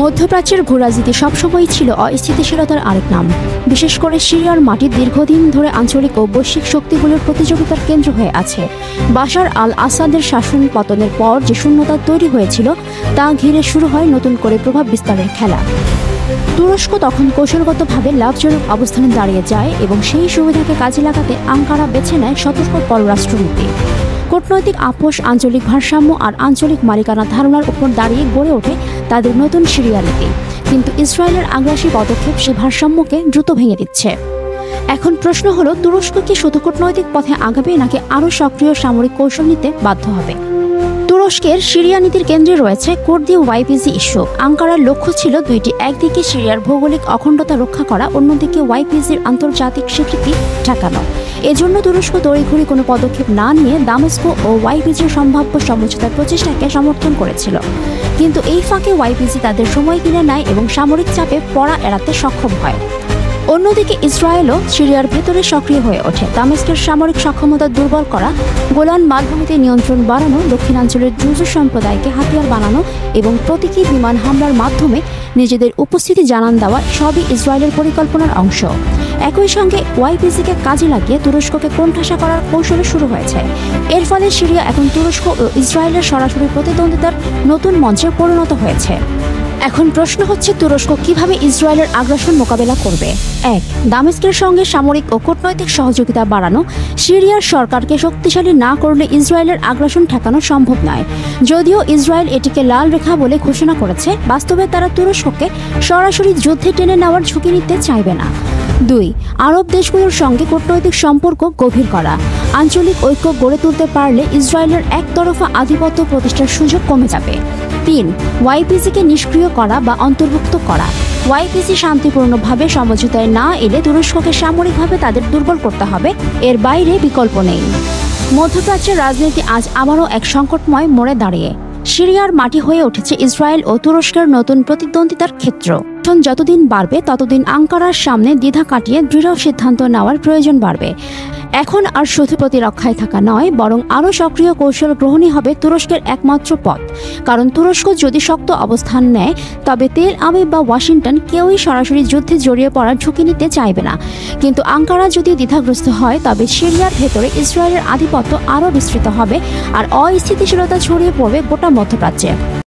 মধ্যপ্রাচ্যের ভূরাজনীতি সবসময়ই ছিল অস্থিতিশীলতার আরেক নাম। বিশেষ করে সিরিয়ার মাটি দীর্ঘদিন ধরে আঞ্চলিক ও বৈশ্বিক শক্তিগুলোর প্রতিযোগিতার কেন্দ্র হয়ে আছে। বাশার আল আসাদের শাসন পতনের পর যে শূন্যতা তৈরি হয়েছিল তা ঘিরে শুরু হয় নতুন করে প্রভাব বিস্তারের খেলা। তুরস্ক তখন কৌশলগতভাবে লাভজনক অবস্থানে দাঁড়িয়ে যায় এবং সেই সুবিধাকে কাজে লাগাতে আঙ্কারা বেছে নেয় সতর্ক পররাষ্ট্রনীতি। কূটনৈতিক আপোষ, আঞ্চলিক ভারসাম্য আর আঞ্চলিক মালিকানা ধারণার উপর দাঁড়িয়ে গড়ে ওঠে তাদের নতুন সিরিয়া নীতি। কিন্তু ইসরায়েলের আগ্রাসী পদক্ষেপ সেই ভারসাম্যকে দ্রুত ভেঙে দিচ্ছে। এখন প্রশ্ন হলো, তুরস্ক কি শুধু কূটনৈতিক পথে আগাবে নাকি আরও সক্রিয় সামরিক কৌশল নিতে বাধ্য হবে? তুরস্কের সিরিয়া নীতির কেন্দ্রে রয়েছে কুর্দি ওয়াইপিজি ইস্যু। আঙ্কারার লক্ষ্য ছিল দুইটি, একদিকে সিরিয়ার ভৌগোলিক অখণ্ডতা রক্ষা করা, অন্যদিকে ওয়াইপিজির আন্তর্জাতিক স্বীকৃতি ঠেকানো। এজন্য তুরস্ক তড়িঘড়ি কোনো পদক্ষেপ না নিয়ে দামেস্ক ও ওয়াইপিজির সম্ভাব্য সমঝোতার প্রচেষ্টাকে সমর্থন করেছিল। কিন্তু এই ফাঁকে ওয়াইপিজি তাদের সময় কিনে নেয় এবং সামরিক চাপে পড়া এড়াতে সক্ষম হয়। অন্যদিকে ইসরায়েলও সিরিয়ার ভেতরে সক্রিয় হয়ে ওঠে। দামেস্কের সামরিক সক্ষমতা দুর্বল করা, গোলান মালভূমিতে নিয়ন্ত্রণ বাড়ানো, দক্ষিণাঞ্চলের ড্রুজ সম্প্রদায়কে হাতিয়ার বানানো এবং প্রতীকী বিমান হামলার মাধ্যমে নিজেদের উপস্থিতি জানান দেওয়া সবই ইসরায়েলের পরিকল্পনার অংশ। একই সঙ্গে ওয়াইপিজিকে কাজে লাগিয়ে তুরস্ককে কোণঠাসা করার কৌশলে শুরু হয়েছে। এর ফলে সিরিয়া এখন তুরস্ক ও ইসরায়েলের সরাসরি প্রতিদ্বন্দ্বিতার নতুন মঞ্চে পরিণত হয়েছে। এখন প্রশ্ন হচ্ছে, তুরস্ক কিভাবে ইসরায়েলের আগ্রাসন মোকাবেলা করবে? ১. দামেস্কের সঙ্গে সামরিক ও কূটনৈতিক সহযোগিতা বাড়ানো। সিরিয়ার সরকারকে শক্তিশালী না করলে ইসরায়েলের আগ্রাসন ঠেকানো সম্ভব নয়। যদিও ইসরায়েল এটিকে লাল রেখা বলে ঘোষণা করেছে, বাস্তবে তারা তুরস্ককে সরাসরি যুদ্ধে টেনে নেওয়ার ঝুঁকি নিতে চাইবে না। ২. আরব দেশগুলোর সঙ্গে কূটনৈতিক সম্পর্ক গভীর করা। আঞ্চলিক ঐক্য গড়ে তুলতে পারলে ইসরায়েলের একতরফা আধিপত্য প্রতিষ্ঠার সুযোগ কমে যাবে। ৩. ওয়াইপিজিকে নিষ্ক্রিয় করা বা অন্তর্ভুক্ত করা। ওয়াইপিজি শান্তিপূর্ণভাবে সমঝোতায় না এলে তুরস্ককে সামরিকভাবে তাদের দুর্বল করতে হবে, এর বাইরে বিকল্প নেই। মধ্যপ্রাচ্যের রাজনীতি আজ আবারও এক সংকটময় মোড়ে দাঁড়িয়ে। সিরিয়ার মাটি হয়ে উঠেছে ইসরায়েল ও তুরস্কের নতুন প্রতিদ্বন্দ্বিতার ক্ষেত্র। যতদিন বাড়বে ততদিন আঙ্কারার সামনে দ্বিধা কাটিয়ে দৃঢ় সিদ্ধান্ত নেওয়ার প্রয়োজন বাড়বে। এখন আর শুধু প্রতিরক্ষায় থাকা নয়, বরং আরও সক্রিয় কৌশল গ্রহণই হবে তুরস্কের একমাত্র পথ। কারণ তুরস্ক যদি শক্ত অবস্থান নেয়, তবে তেল আবিব বা ওয়াশিংটন কেউই সরাসরি যুদ্ধে জড়িয়ে পড়ার ঝুঁকি নিতে চাইবে না। কিন্তু আঙ্কারা যদি দ্বিধাগ্রস্ত হয়, তবে সিরিয়ার ভেতরে ইসরায়েলের আধিপত্য আরও বিস্তৃত হবে আর অস্থিতিশীলতা ছড়িয়ে পড়বে গোটা মধ্যপ্রাচ্যে।